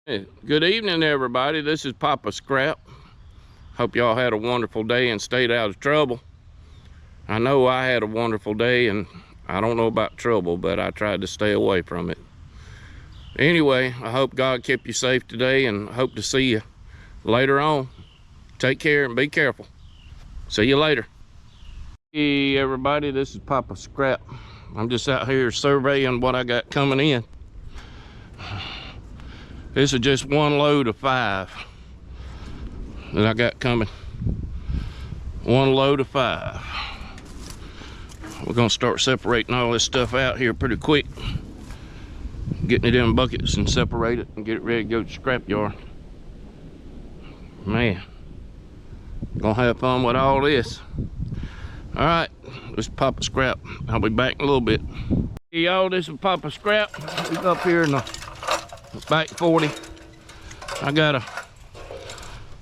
Hey, good evening, everybody. This is Papa Scrap. Hope y'all had a wonderful day and stayed out of trouble. I know I had a wonderful day, and I don't know about trouble, but I tried to stay away from it. Anyway, I hope God kept you safe today, and hope to see you later on. Take care and be careful. See you later. Hey, everybody. This is Papa Scrap. I'm just out here surveying what I got coming in. This is just one load of 5 that I got coming. One load of 5. We're gonna start separating all this stuff out here pretty quick. Getting it in buckets and separate it and get it ready to go to the scrap yard. Man, gonna have fun with all this. All right, this is Papa Scrap. I'll be back in a little bit. Hey y'all, this is Papa Scrap. He's up here in the back 40. I got a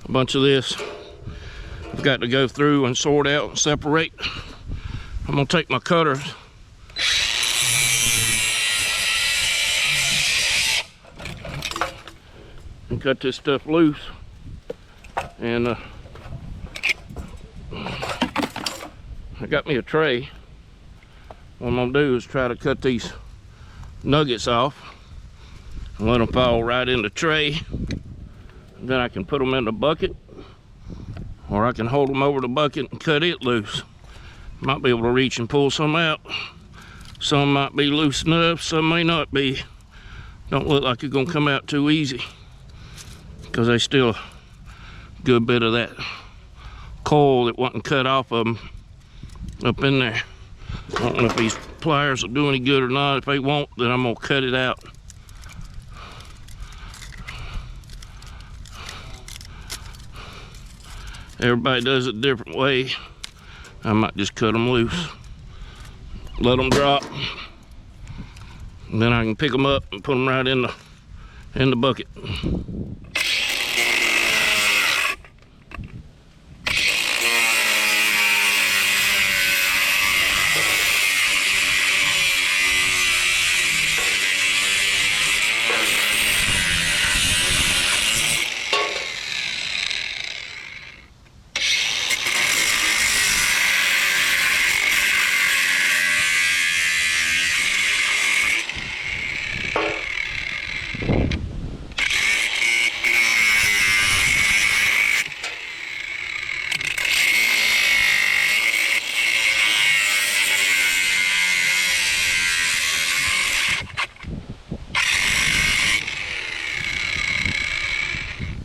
bunch of this I've got to go through and sort out and separate. I'm gonna take my cutters and cut this stuff loose, and I got me a tray. What I'm gonna do is try to cut these nuggets off and let them fall right in the tray. And then I can put them in the bucket, or I can hold them over the bucket and cut it loose. Might be able to reach and pull some out. Some might be loose enough, some may not be. Don't look like it's gonna come out too easy, because there's still a good bit of that coil that wasn't cut off of them up in there. I don't know if these pliers will do any good or not. If they won't, then I'm gonna cut it out. Everybody does it a different way. I might just cut them loose, let them drop, and then I can pick them up and put them right in the bucket.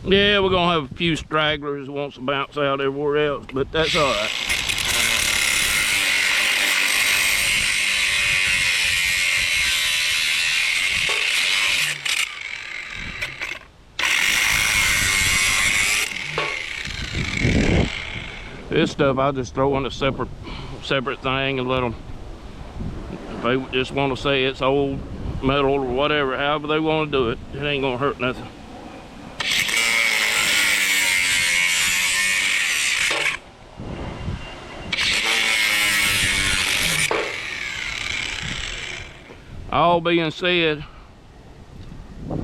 Yeah, we're gonna have a few stragglers who wants to bounce out everywhere else, but that's all right. This stuff I'll just throw in a separate thing and let them, if they just want to say it's old metal or whatever, however they want to do it, it ain't gonna hurt nothing. All being said,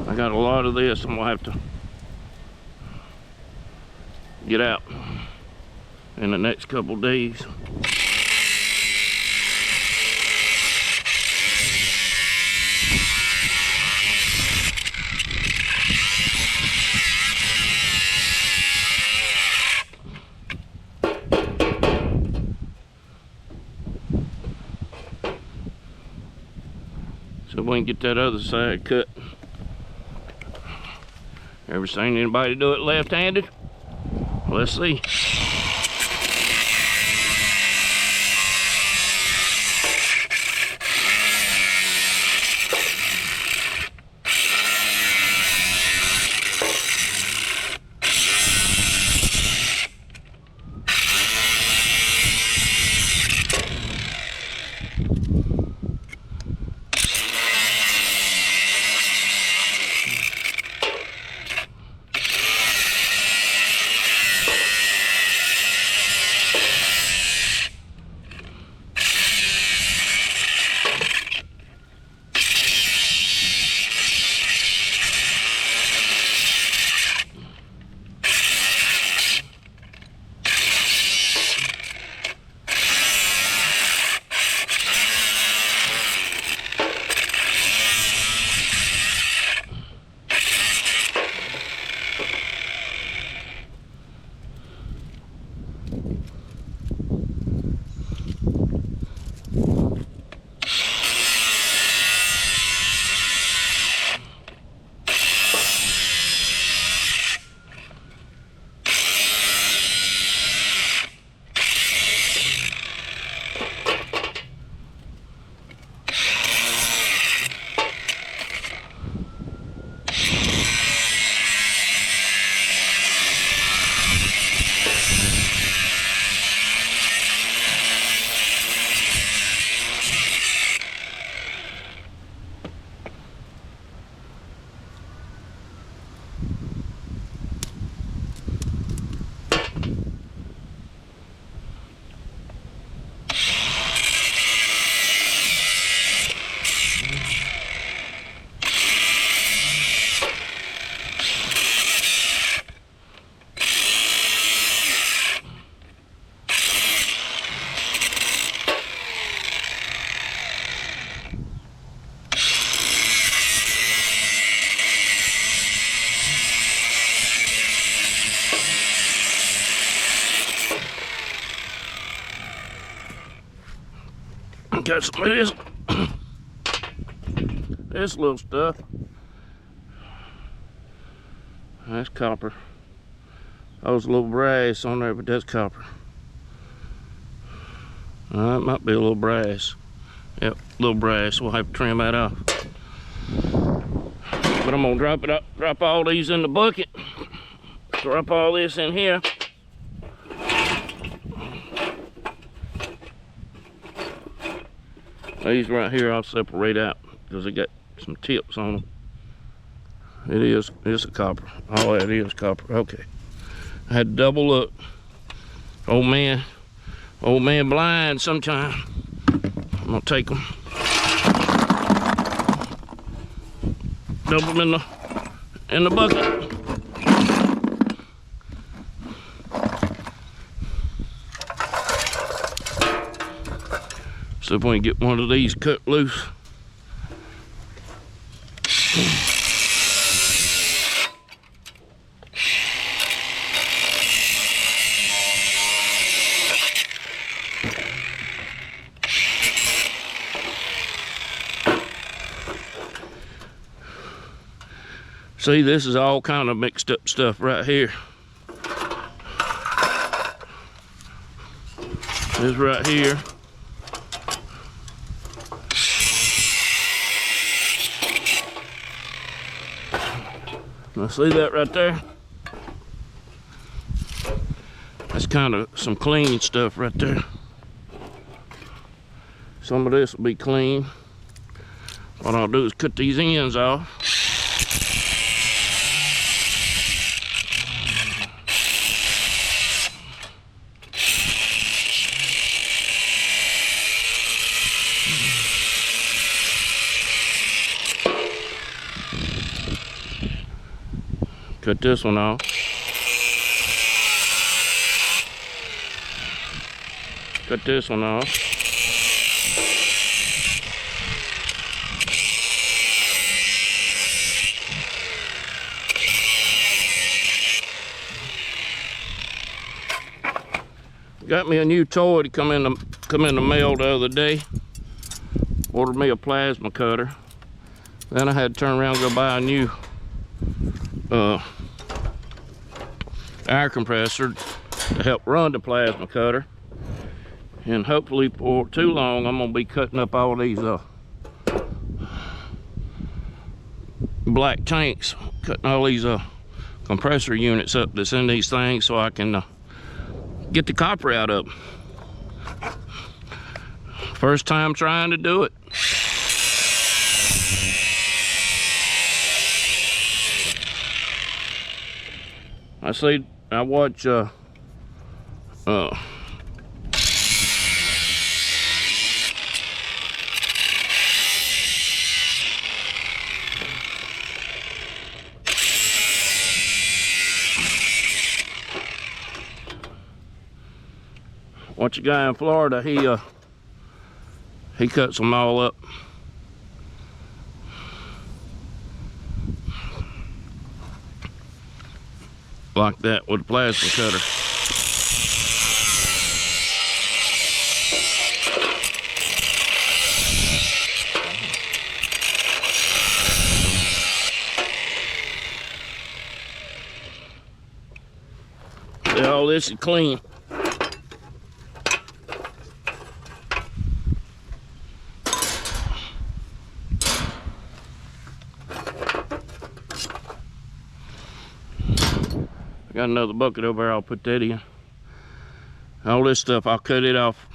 I got a lot of this I'm gonna have to get out in the next couple days. So we can get that other side cut. Ever seen anybody do it left-handed? Let's see. Got some of this, this little stuff. That's copper. That was a little brass on there, but that's copper. That might be a little brass. Yep, a little brass. We'll have to trim that off. But I'm gonna drop all these in the bucket. Drop all this in here. These right here I'll separate out because they got some tips on them. It's a copper. All that is copper. Okay. I had to double up. Old man blind sometime. I'm gonna take them. Double them in the bucket. See if we can get one of these cut loose. See, this is all kind of mixed up stuff right here. This right here. Now see that right there? That's kind of some clean stuff right there. Some of this will be clean. What I'll do is cut these ends off. Cut this one off. Cut this one off. Got me a new toy to come in the mail the other day. Ordered me a plasma cutter. Then I had to turn around and go buy a new air compressor to help run the plasma cutter. And hopefully for too long I'm gonna be cutting up all these black tanks, cutting all these compressor units up that's in these things so I can get the copper out of them. First time trying to do it. I watch watch a guy in Florida. He cuts them all up. Like that with a plasma cutter. See, all this is clean. Got another bucket over there, I'll put that in. All this stuff, I'll cut it off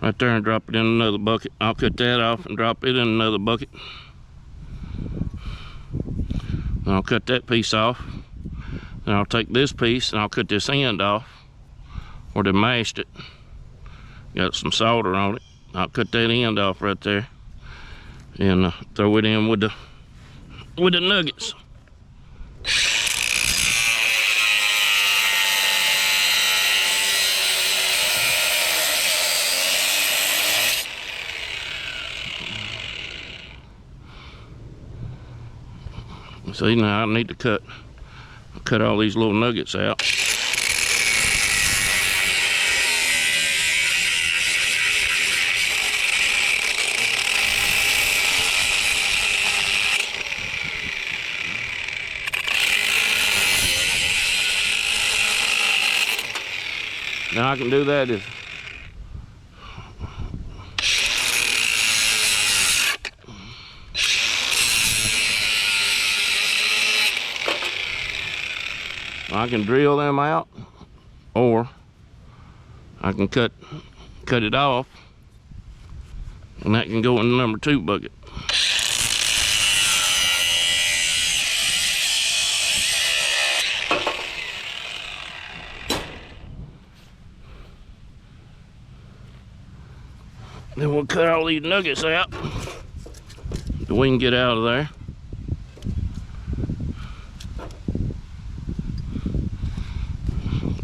right there and drop it in another bucket. I'll cut that off and drop it in another bucket. And I'll cut that piece off. Then I'll take this piece and I'll cut this end off where they mashed it. Got some solder on it. I'll cut that end off right there and throw it in with the nuggets. See, now I need to cut all these little nuggets out. Now I can do that is I can drill them out, or I can cut it off, and that can go in the number 2 bucket. Then we'll cut all these nuggets out so we can get out of there.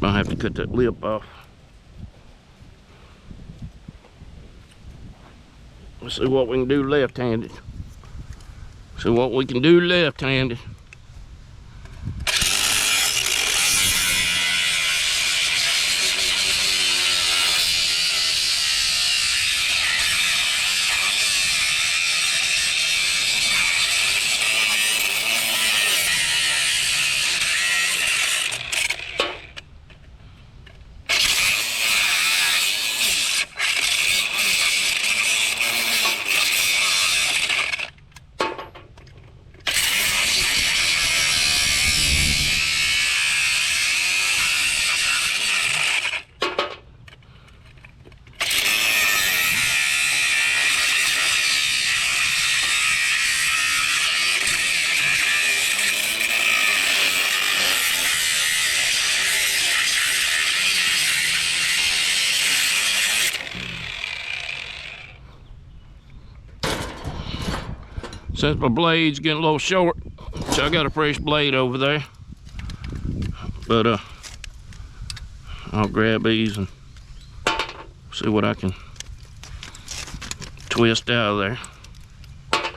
I'll have to cut that lip off. Let's see what we can do left-handed. See what we can do left-handed. Since my blade's getting a little short, so I got a fresh blade over there. But I'll grab these and see what I can twist out of there. I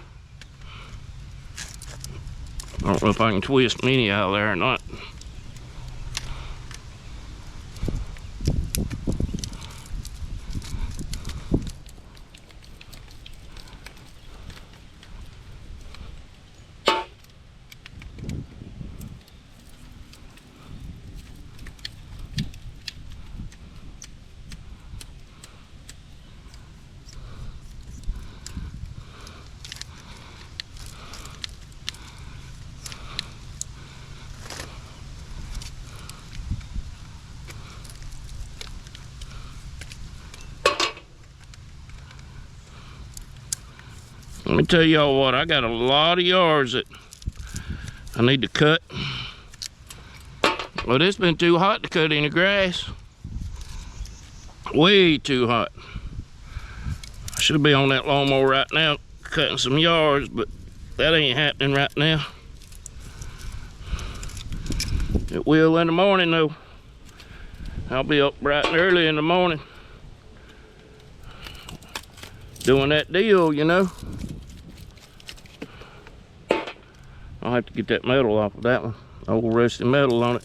don't know if I can twist many out of there or not. Let me tell y'all what, I got a lot of yards that I need to cut. Well, it's been too hot to cut any grass. Way too hot. I should be on that lawnmower right now cutting some yards, but that ain't happening right now. It will in the morning though. I'll be up bright and early in the morning doing that deal, you know. I'll have to get that metal off of that one. Old rusty metal on it.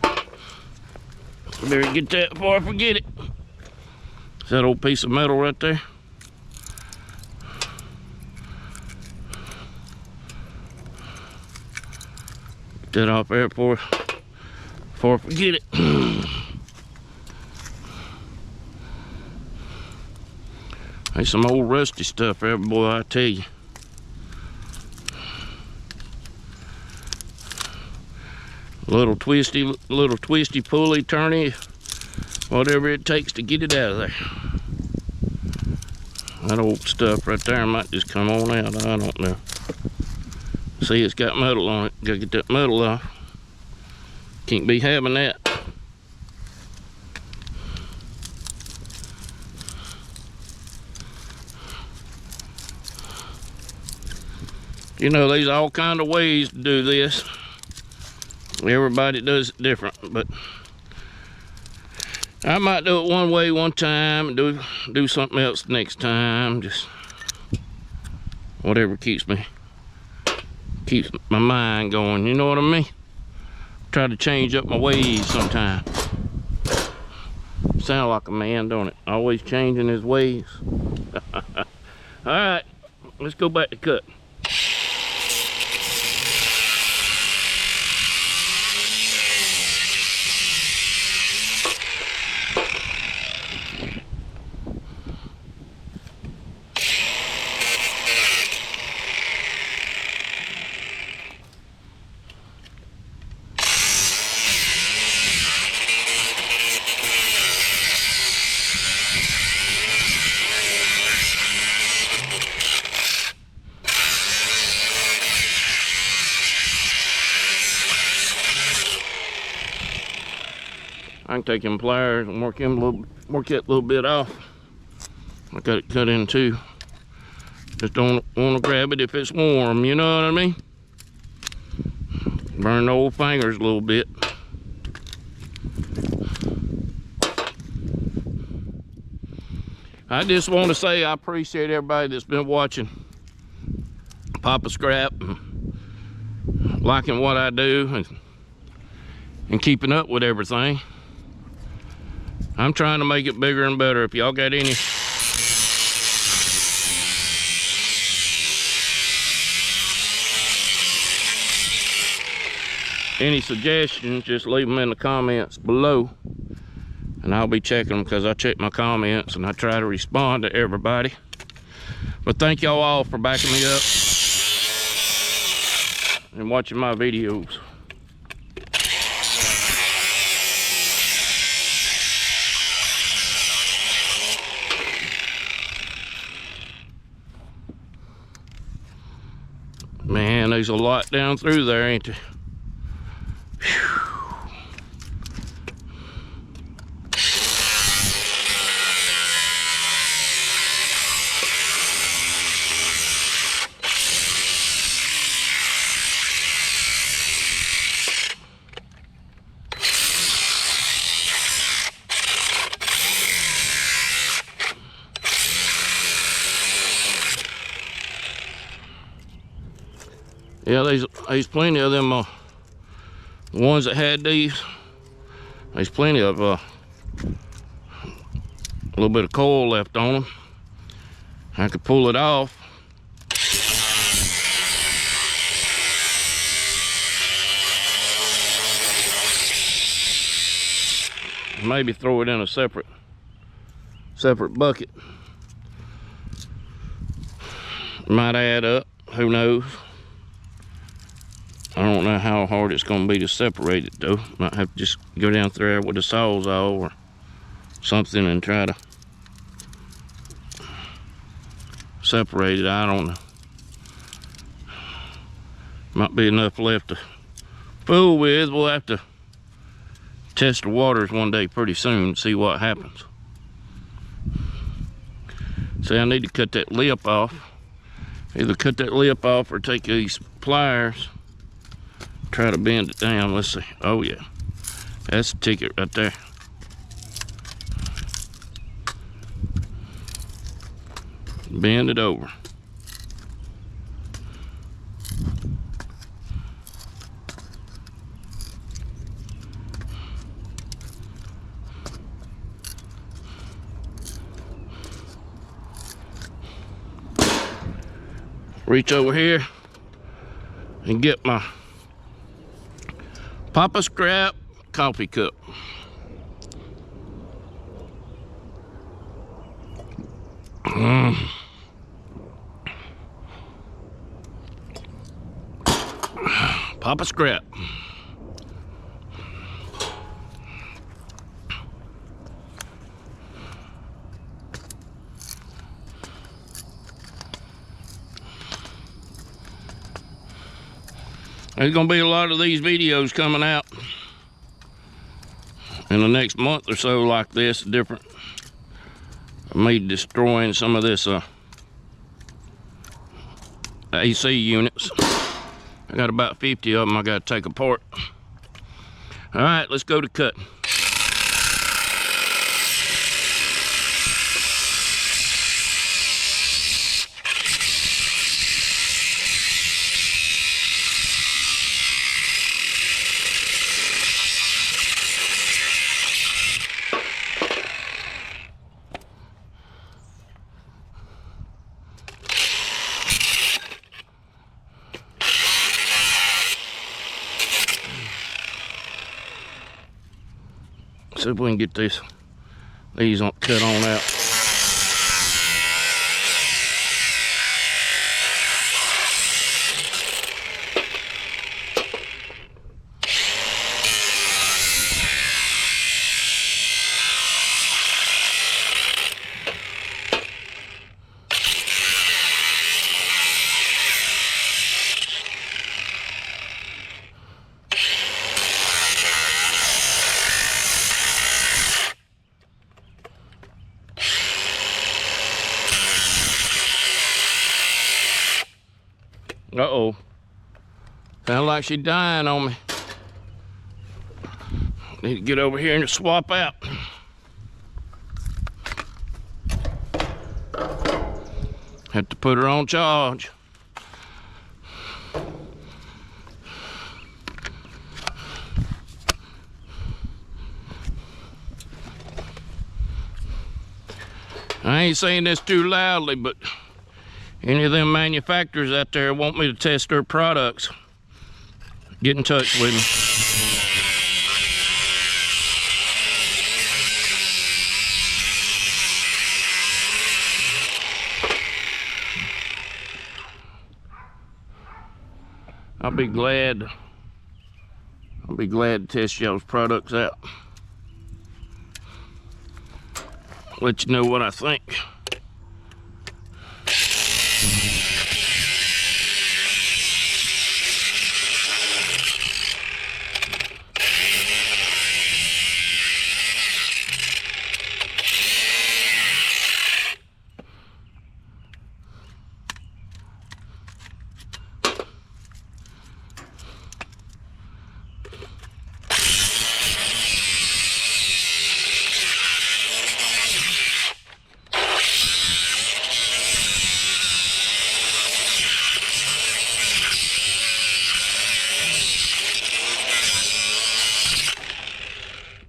I better get that before I forget it. Is that old piece of metal right there? Get that off there before I forget it. There's some old rusty stuff there, boy, I tell you. Little twisty pulley, turny, whatever it takes to get it out of there. That old stuff right there might just come on out, I don't know. See, it's got metal on it, gotta get that metal off. Can't be having that. You know, there's all kind of ways to do this. Everybody does it different, but I might do it one way one time and do something else next time. Just whatever keeps my mind going, you know what I mean? Try to change up my ways sometimes. Sound like a man, don't it? Always changing his ways. Alright, let's go back to cut. I can take them pliers and work that little bit off. I got it cut in two. Just don't want to grab it if it's warm, you know what I mean? Burn the old fingers a little bit. I just want to say I appreciate everybody that's been watching Papa Scrap and liking what I do and keeping up with everything. I'm trying to make it bigger and better. If y'all got any suggestions, just leave them in the comments below, and I'll be checking them, because I check my comments and I try to respond to everybody. But thank y'all all for backing me up and watching my videos. Man, there's a lot down through there, ain't there? Yeah, there's plenty of them, the ones that had these, there's plenty of a little bit of coil left on them. I could pull it off. Maybe throw it in a separate bucket. Might add up, who knows. I don't know how hard it's going to be to separate it though. Might have to just go down through there with a sawzall or something and try to separate it. I don't know. Might be enough left to fool with. We'll have to test the waters one day pretty soon and see what happens. See, I need to cut that lip off. Either cut that lip off or take these pliers, try to bend it down. Let's see. Oh yeah, that's a ticket right there. Bend it over. Reach over here and get my Papa Scrap coffee cup. Papa Scrap. There's gonna be a lot of these videos coming out in the next month or so like this, different. Me destroying some of this AC units. I got about 50 of them I gotta take apart. All right, let's go to cut. See if we can get these cut on out. Uh-oh. Sounds like she's dying on me. Need to get over here and swap out. Have to put her on charge. I ain't saying this too loudly, but any of them manufacturers out there want me to test their products, get in touch with me. I'll be glad to test y'all's products out. Let you know what I think.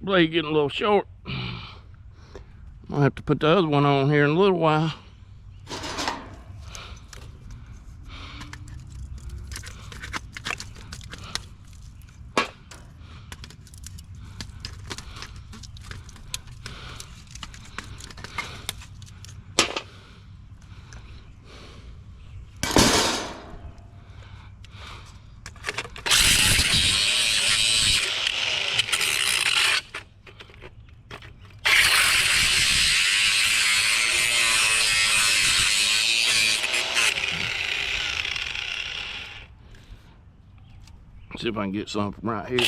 Blade getting a little short. I'll have to put the other one on here in a little while. See if I can get some from right here.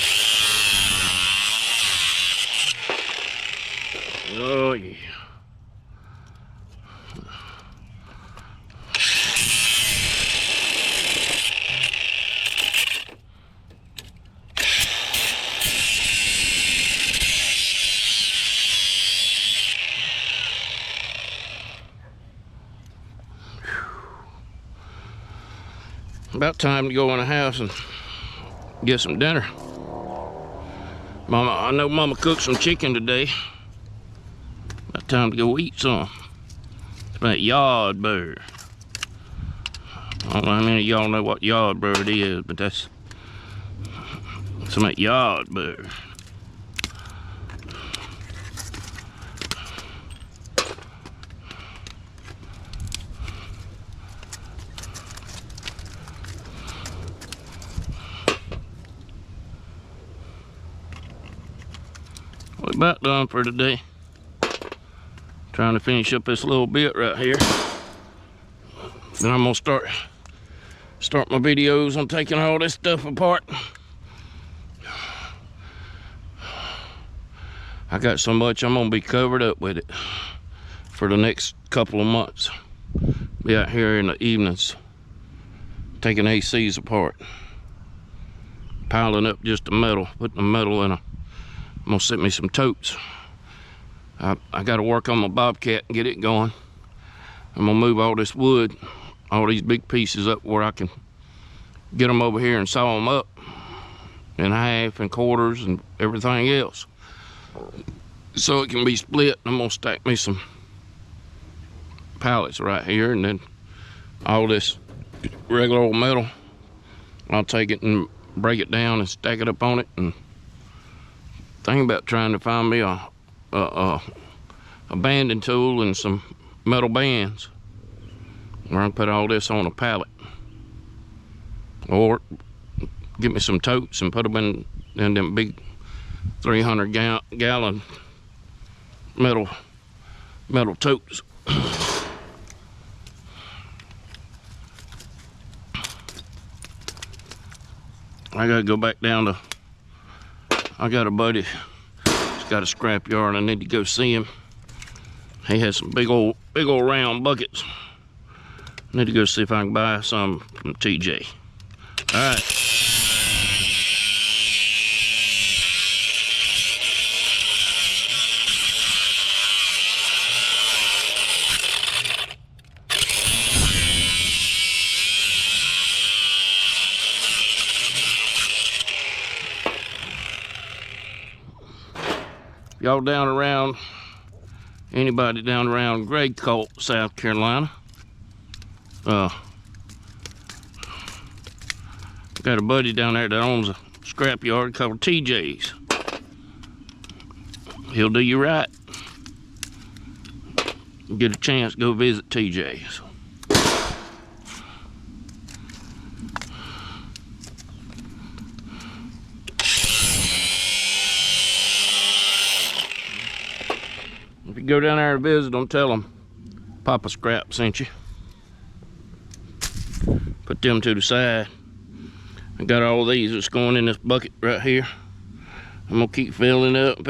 Oh yeah. About time to go in the house and get some dinner. Mama, I know Mama cooked some chicken today. About time to go eat some. It's that yard bird. I don't know how many of y'all know what yard bird is, but that's some of that yard bird. We're about done for today. Trying to finish up this little bit right here. Then I'm gonna start my videos on taking all this stuff apart. I got so much I'm gonna be covered up with it for the next couple of months. Be out here in the evenings taking ACs apart, piling up just the metal, putting the metal in a. I'm gonna set me some totes. I gotta work on my Bobcat and get it going. I'm gonna move all this wood, all these big pieces up where I can get them over here and saw them up in half and quarters and everything else, so it can be split. I'm gonna stack me some pallets right here, and then all this regular old metal, I'll take it and break it down and stack it up on it. And think about trying to find me a banding tool and some metal bands where I can put all this on a pallet, or get me some totes and put them in them big 300-gallon metal totes. I gotta go back down to, I got a buddy, he's got a scrap yard. I need to go see him. He has some big old round buckets. Need to go see if I can buy some from TJ. All right. Y'all down around, anybody down around Gray Colt, South Carolina, got a buddy down there that owns a scrap yard called TJ's. He'll do you right. Get a chance, go visit TJ's. If you go down there and visit them, tell them Papa Scrap sent you. Put them to the side. I got all these that's going in this bucket right here. I'm gonna keep filling it up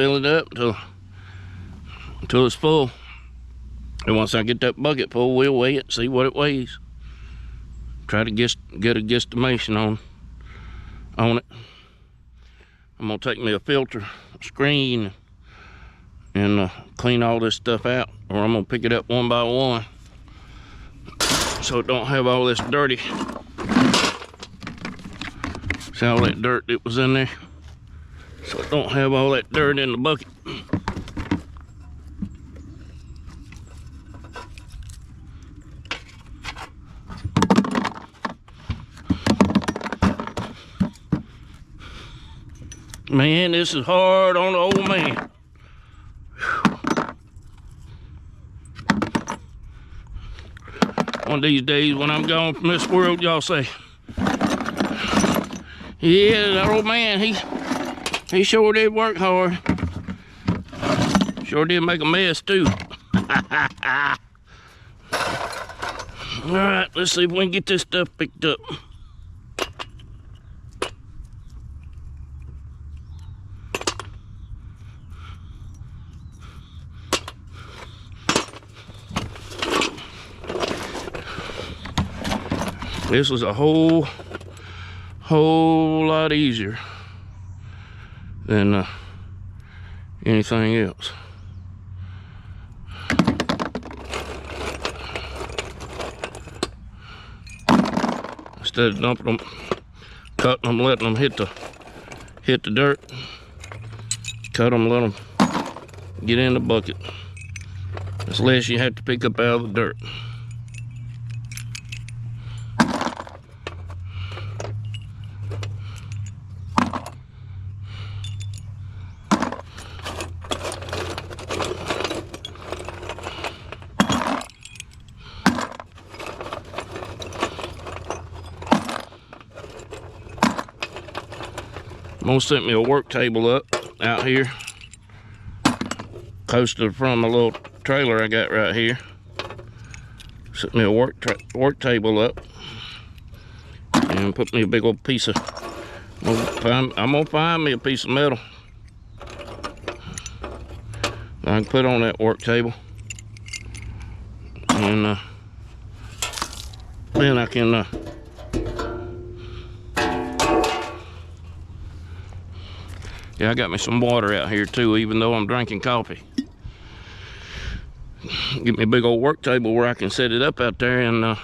until it's full. And once I get that bucket full, we'll weigh it, see what it weighs. Try to get a guesstimation on it. I'm gonna take me a filter screen and clean all this stuff out, or I'm gonna pick it up one by one so it don't have all this dirty. See all that dirt that was in there? So it don't have all that dirt in the bucket. Man, this is hard on the old man. One of these days when I'm gone from this world, y'all say, yeah, that old man, he sure did work hard. Sure did make a mess too. All right, let's see if we can get this stuff picked up. This was a whole lot easier than anything else. Instead of dumping them, cutting them, letting them hit the dirt, cut them, let them get in the bucket. It's less you have to pick up out of the dirt. Mom sent me a work table up out here, coasted from a little trailer I got right here. Sent me a work table up and put me a big old piece of, I'm gonna find me a piece of metal that I can put on that work table, and then I can yeah, I got me some water out here too, even though I'm drinking coffee. Get me a big old work table where I can set it up out there and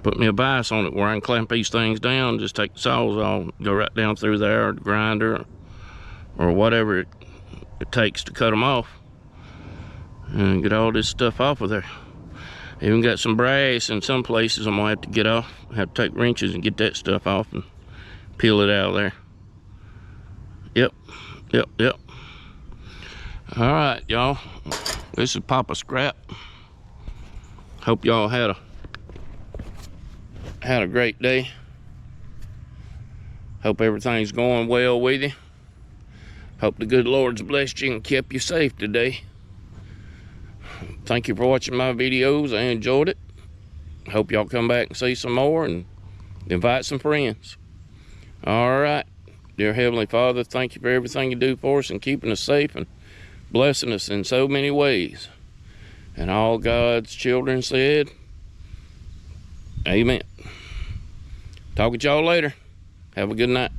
put me a vise on it where I can clamp these things down, just take the saws off, go right down through there, or the grinder, or whatever it takes to cut them off, and get all this stuff off of there. Even got some brass in some places I'm gonna have to get off. I have to take wrenches and get that stuff off and peel it out of there. Yep. All right, y'all. This is Papa Scrap. Hope y'all had a great day. Hope everything's going well with you. Hope the good Lord's blessed you and kept you safe today. Thank you for watching my videos. I enjoyed it. Hope y'all come back and see some more and invite some friends. All right. Dear Heavenly Father, thank you for everything you do for us and keeping us safe and blessing us in so many ways. And all God's children said, amen. Talk with y'all later. Have a good night.